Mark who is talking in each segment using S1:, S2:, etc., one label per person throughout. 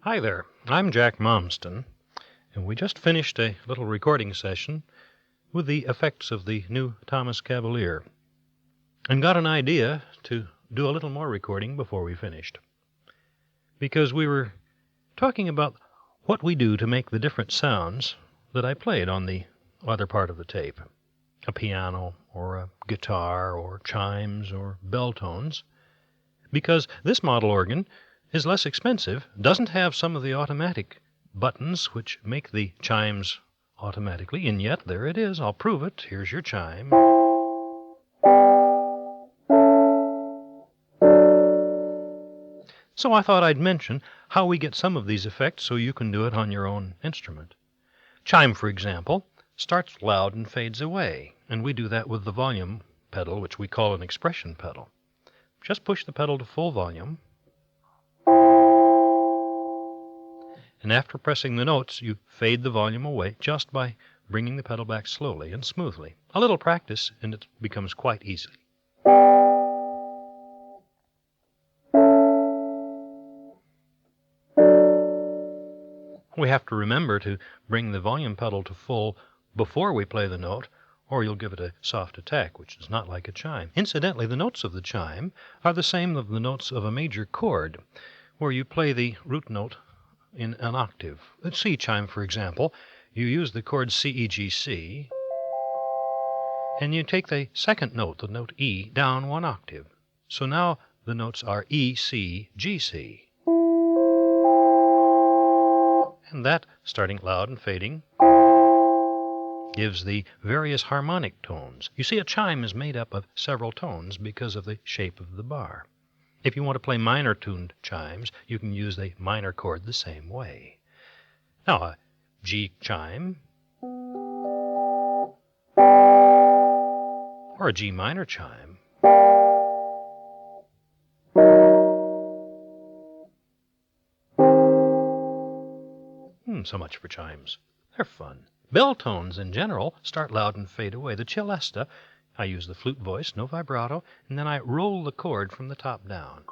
S1: Hi there, I'm Jack Malmsten, and we just finished a little recording session with the effects of the new Thomas Cavalier, and got an idea to do a little more recording before we finished, because we were talking about what we do to make the different sounds that I played on the other part of the tape, a piano or a guitar or chimes or bell tones, because this model organ is less expensive, doesn't have some of the automatic buttons which make the chimes automatically, and yet there it is. I'll prove it. Here's your chime. So I thought I'd mention how we get some of these effects so you can do it on your own instrument. Chime, for example, starts loud and fades away, and we do that with the volume pedal, which we call an expression pedal. Just push the pedal to full volume, and after pressing the notes, you fade the volume away just by bringing the pedal back slowly and smoothly. A little practice, and it becomes quite easy. We have to remember to bring the volume pedal to full before we play the note, or you'll give it a soft attack, which is not like a chime. Incidentally, the notes of the chime are the same as the notes of a major chord, where you play the root note in an octave. The C chime, for example, you use the chord C, E, G, C, and you take the second note, the note E, down one octave. So now the notes are E, C, G, C. And that, starting loud and fading, gives the various harmonic tones. You see, a chime is made up of several tones because of the shape of the bar. If you want to play minor-tuned chimes, you can use the minor chord the same way. Now, a G chime, or a G minor chime, so much for chimes. They're fun. Bell tones, in general, start loud and fade away. The celesta, I use the flute voice, no vibrato, and then I roll the chord from the top down.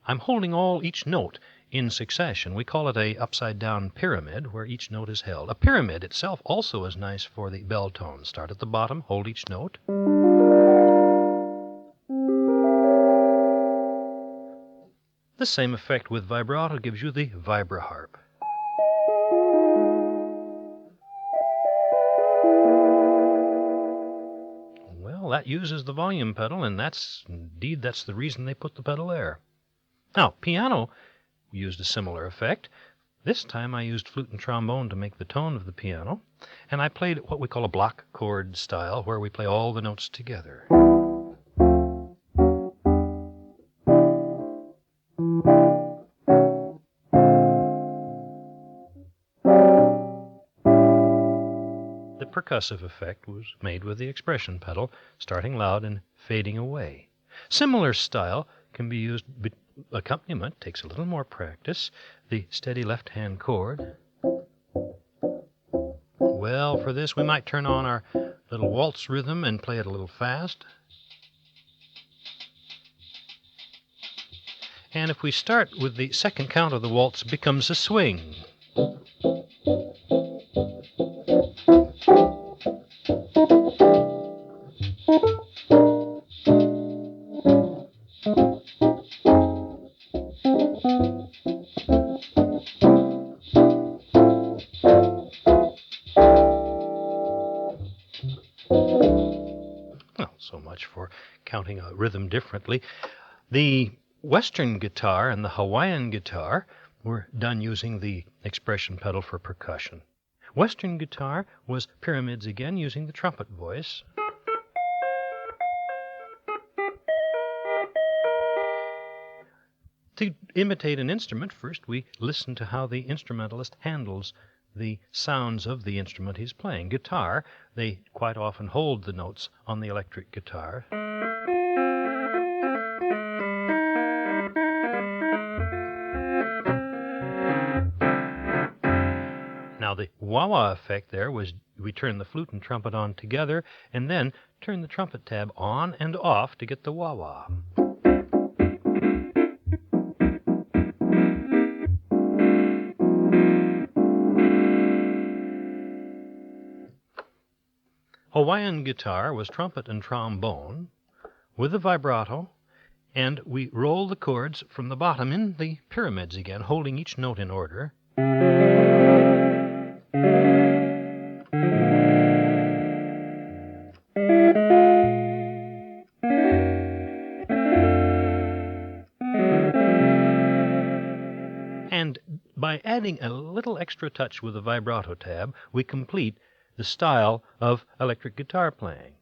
S1: I'm holding each note in succession. We call it a upside-down pyramid, where each note is held. A pyramid itself also is nice for the bell tones. Start at the bottom, hold each note. The same effect with vibrato gives you the Vibra Harp. Well, that uses the volume pedal, and that's the reason they put the pedal there. Now, piano used a similar effect. This time I used flute and trombone to make the tone of the piano, and I played what we call a block chord style, where we play all the notes together. The percussive effect was made with the expression pedal, starting loud and fading away. Similar style can be used. Accompaniment takes a little more practice. The steady left-hand chord. Well, for this we might turn on our little waltz rhythm and play it a little fast. And if we start with the second count of the waltz, it becomes a swing. Well, so much for counting a rhythm differently. The Western guitar and the Hawaiian guitar were done using the expression pedal for percussion. Western guitar was pyramids again, using the trumpet voice. To imitate an instrument, first we listen to how the instrumentalist handles the sounds of the instrument he's playing. Guitar, they quite often hold the notes on the electric guitar. Now the wah-wah effect there was we turn the flute and trumpet on together, and then turn the trumpet tab on and off to get the wah-wah. Hawaiian guitar was trumpet and trombone with a vibrato, and we roll the chords from the bottom in the pyramids again, holding each note in order. And by adding a little extra touch with the vibrato tab, we complete the style of electric guitar playing.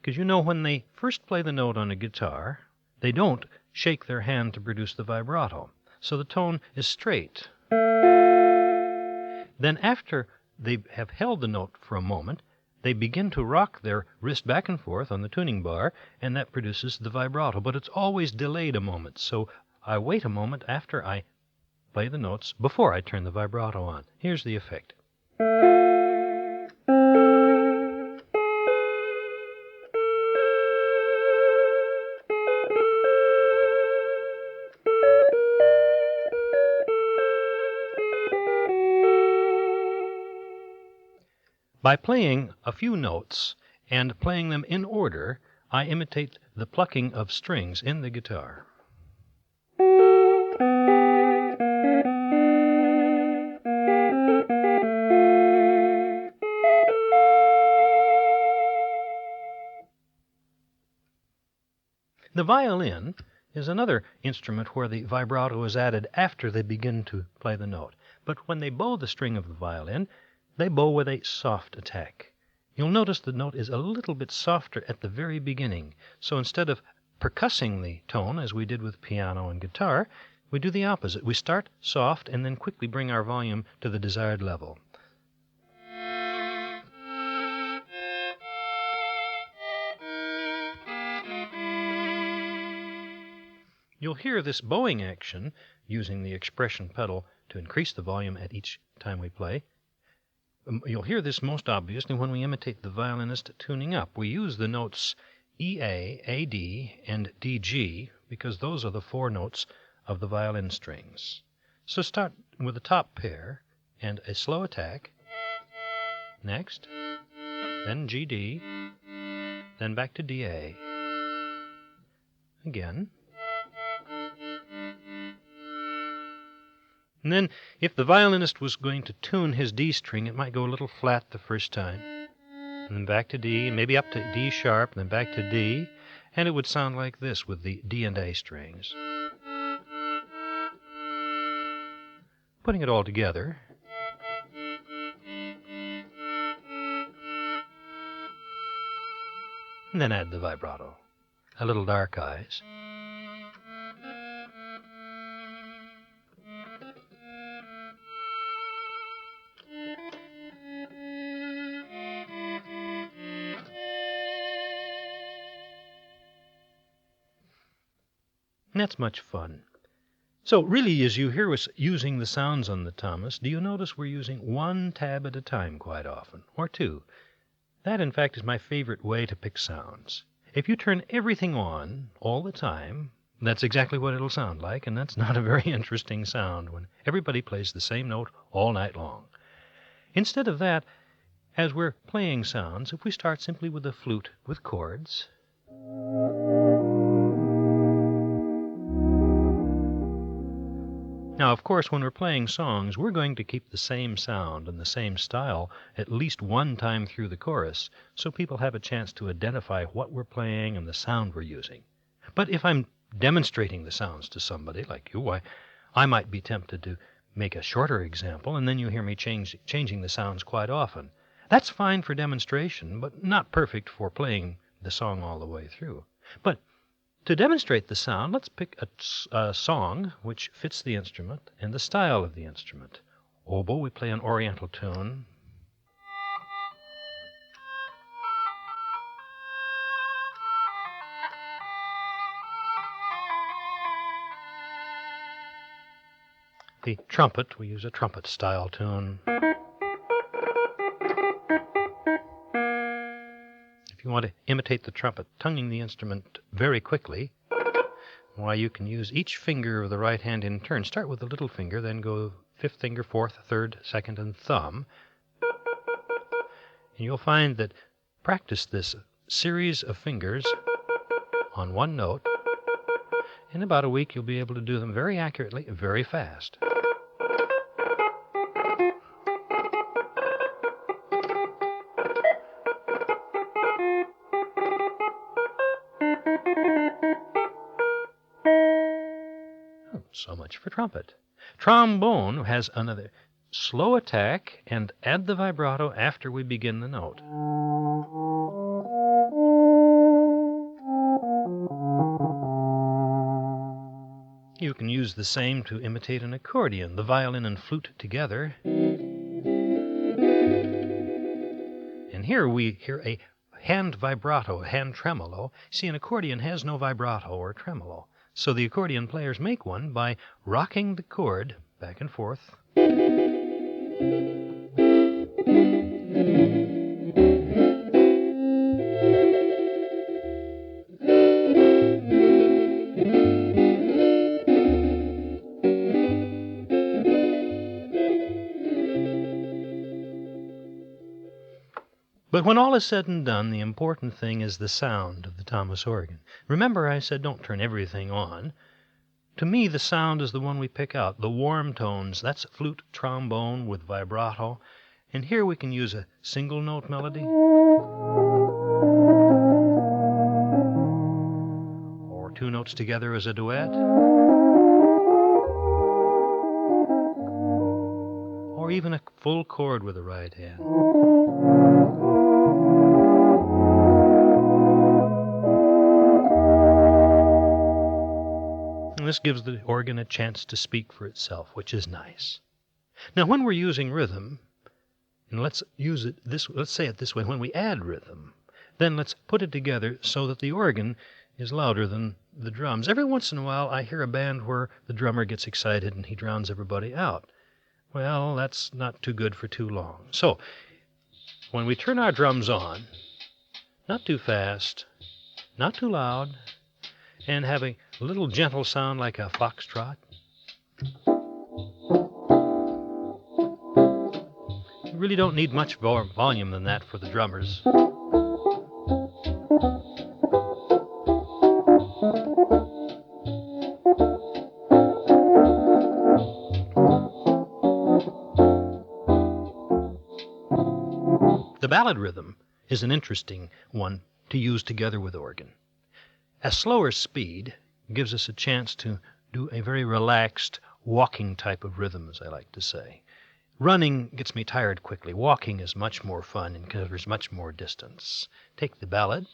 S1: Because you know, when they first play the note on a guitar, they don't shake their hand to produce the vibrato. So the tone is straight. Then after they have held the note for a moment, they begin to rock their wrist back and forth on the tuning bar, and that produces the vibrato. But it's always delayed a moment, so I wait a moment after I play the notes before I turn the vibrato on. Here's the effect. By playing a few notes and playing them in order, I imitate the plucking of strings in the guitar. The violin is another instrument where the vibrato is added after they begin to play the note. But when they bow the string of the violin, they bow with a soft attack. You'll notice the note is a little bit softer at the very beginning. So instead of percussing the tone, as we did with piano and guitar, we do the opposite. We start soft and then quickly bring our volume to the desired level. You'll hear this bowing action using the expression pedal to increase the volume at each time we play. You'll hear this most obviously when we imitate the violinist tuning up. We use the notes E, A, D, and D, G because those are the four notes of the violin strings. So start with the top pair and a slow attack. Next, then G, D, then back to D, A. Again. And then, if the violinist was going to tune his D string, it might go a little flat the first time, and then back to D, and maybe up to D sharp, and then back to D, and it would sound like this with the D and A strings. Putting it all together, and then add the vibrato, a little dark eyes. And that's much fun. So really, as you hear us using the sounds on the Thomas, do you notice we're using one tab at a time quite often, or two? That, in fact, is my favorite way to pick sounds. If you turn everything on all the time, that's exactly what it'll sound like, and that's not a very interesting sound when everybody plays the same note all night long. Instead of that, as we're playing sounds, if we start simply with a flute with chords, now, of course, when we're playing songs, we're going to keep the same sound and the same style at least one time through the chorus, so people have a chance to identify what we're playing and the sound we're using. But if I'm demonstrating the sounds to somebody like you, I might be tempted to make a shorter example, and then you hear me changing the sounds quite often. That's fine for demonstration, but not perfect for playing the song all the way through. But to demonstrate the sound, let's pick a song which fits the instrument and the style of the instrument. Oboe, we play an oriental tune. The trumpet, we use a trumpet style tune. If you want to imitate the trumpet, tonguing the instrument very quickly, why, you can use each finger of the right hand in turn. Start with the little finger, then go fifth finger, fourth, third, second, and thumb. And you'll find that practice this series of fingers on one note. In about a week, you'll be able to do them very accurately, very fast. So much for trumpet. Trombone has another slow attack and add the vibrato after we begin the note. You can use the same to imitate an accordion, the violin and flute together. And here we hear a hand vibrato, a hand tremolo. See, an accordion has no vibrato or tremolo. So the accordion players make one by rocking the cord back and forth. But when all is said and done, the important thing is the sound of the Thomas organ. Remember, I said don't turn everything on. To me, the sound is the one we pick out, the warm tones. That's flute, trombone with vibrato. And here we can use a single note melody, or two notes together as a duet, or even a full chord with the right hand. And this gives the organ a chance to speak for itself, which is nice. Now, when we're using rhythm, and let's say it this way, when we add rhythm, then let's put it together so that the organ is louder than the drums. Every once in a while, I hear a band where the drummer gets excited and he drowns everybody out. Well, that's not too good for too long. So, when we turn our drums on, not too fast, not too loud, and having a little gentle sound like a foxtrot. You really don't need much more volume than that for the drummers. The ballad rhythm is an interesting one to use together with organ. A slower speed gives us a chance to do a very relaxed walking type of rhythm, as I like to say. Running gets me tired quickly. Walking is much more fun and covers much more distance. Take the ballad,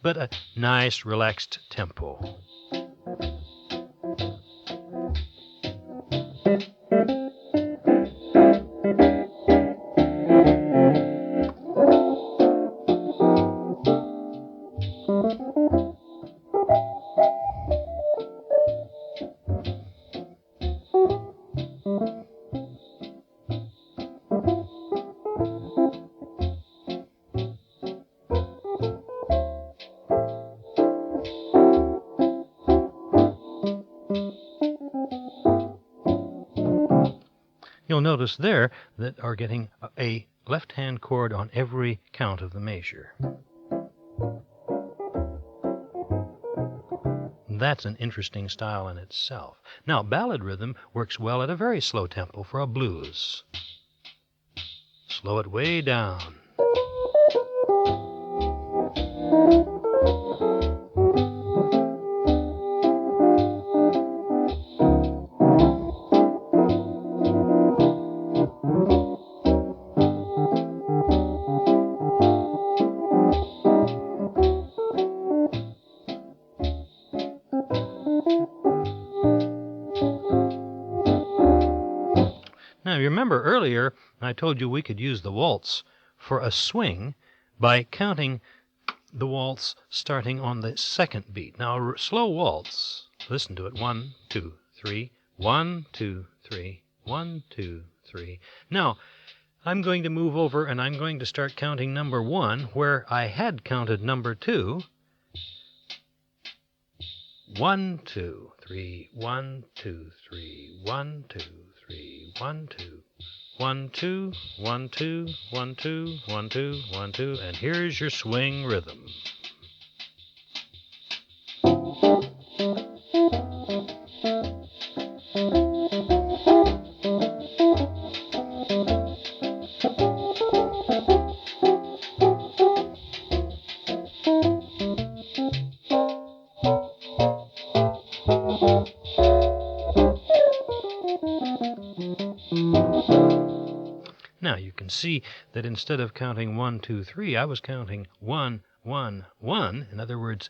S1: but a nice, relaxed tempo. You'll notice there that are getting a left-hand chord on every count of the measure. That's an interesting style in itself. Now, ballad rhythm works well at a very slow tempo for a blues. Slow it way down. Now, you remember earlier I told you we could use the waltz for a swing by counting the waltz starting on the second beat. Now, a slow waltz, listen to it, 1, 2, 3, 1, 2, 3, 1, 2, 3. Now, I'm going to move over and I'm going to start counting number 1 where I had counted number 2. 1, 2, 3, 1, 2, 3, 1, 2, 3, 1, 2. 1, 2, 1, 2, 1, 2, 1, 2, 1, 2, and here's your swing rhythm. Now you can see that instead of counting 1, 2, 3, I was counting 1, 1, 1. In other words,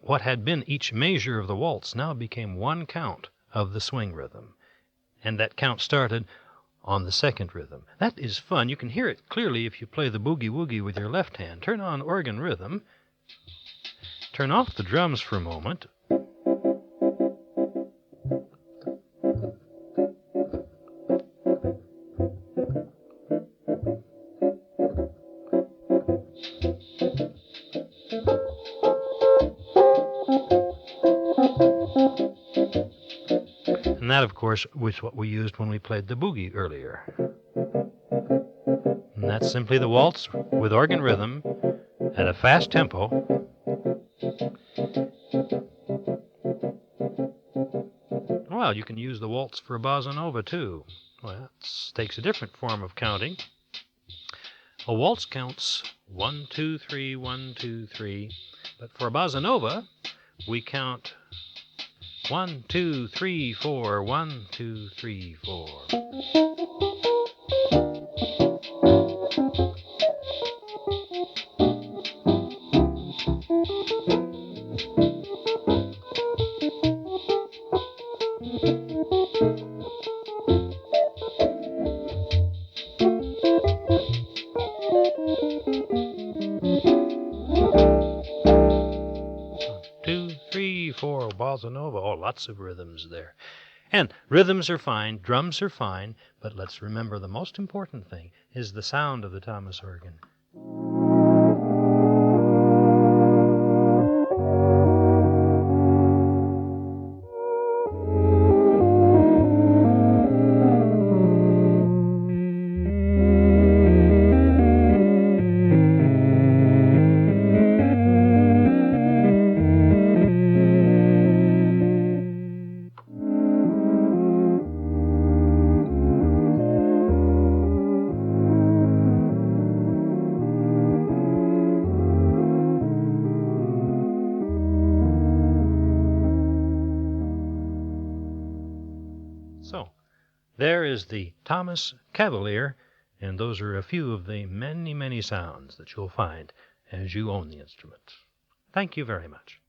S1: what had been each measure of the waltz now became one count of the swing rhythm. And that count started on the second rhythm. That is fun. You can hear it clearly if you play the boogie woogie with your left hand. Turn on organ rhythm. Turn off the drums for a moment. And that, of course, was what we used when we played the boogie earlier. And that's simply the waltz with organ rhythm at a fast tempo. Well, you can use the waltz for a Bossnova, too. Well, it takes a different form of counting. A waltz counts 1, 2, 3, 1, 2, 3. But for a Bossnova, we count 1, 2, 3, 4, 1, 2, 3, 4. For Bossnova. Oh, lots of rhythms there. And rhythms are fine, drums are fine, but let's remember the most important thing is the sound of the Thomas organ. So, there is the Thomas Cavalier, and those are a few of the many, many sounds that you'll find as you own the instrument. Thank you very much.